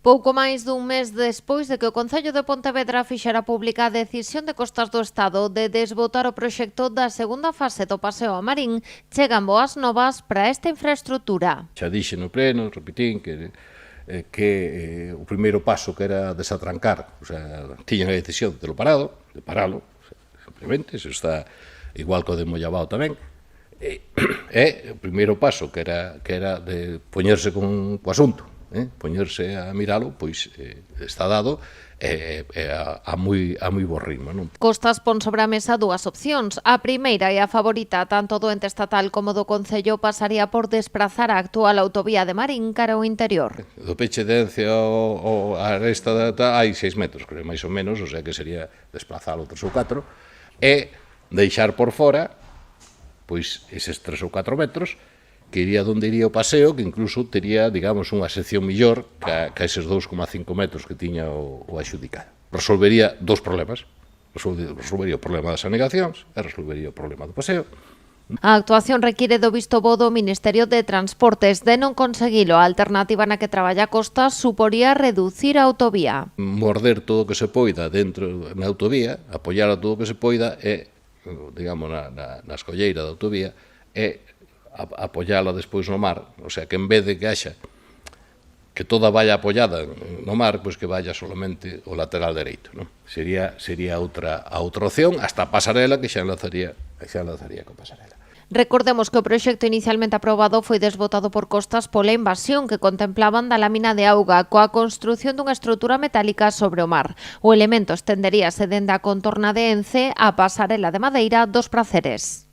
Pouco máis dun mes despois de que o Concello de Pontevedra fixera pública a decisión de Costas do Estado de desbotar o proxecto da segunda fase do Paseo a Marín, chegan boas novas para esta infraestrutura. Xa dixe no pleno, repitín, que o primeiro paso que era desatrancar, o sea, tiñan a decisión de paralo, simplemente, se está igual que o de Mollabao tamén, e o primeiro paso que era de poñerse co asunto, poñerse a miralo, pois está dado a moi bo ritmo. Non? Costas pon sobre a mesa dúas opcións. A primeira e a favorita tanto do ente estatal como do Concello pasaría por desprazar a actual autovía de Marín cara ao interior. Do peche de Ence a resta hai 6 metros, creo, máis ou menos, o sea que sería desplazalo 3 ou 4, e deixar por fora pois eses 3 ou 4 metros que iría onde iría o paseo, que incluso tería, digamos, unha sección millor que eses 2,5 metros que tiña o axudicado. Resolvería dous problemas. Resolvería o problema das anegacións e resolvería o problema do paseo. A actuación require do visto bo do Ministerio de Transportes. De non conseguilo, a alternativa na que traballa Costas suporía reducir a autovía. Morder todo o que se poida dentro na autovía, apoiar a todo o que se poida e, digamos, na escolleira da autovía, e apoiala despois no mar, o sea, que en vez de que haxa que toda vaya apoiada no mar, pois que vaya solamente o lateral dereito, non? Sería outra opción, hasta a pasarela que xa enlazaría con pasarela. Recordemos que o proxecto inicialmente aprobado foi desbotado por Costas pola invasión que contemplaban da lámina de auga coa construción dunha estrutura metálica sobre o mar. O elemento estenderíase dende a contorna de Ence á pasarela de madeira dos Praceres.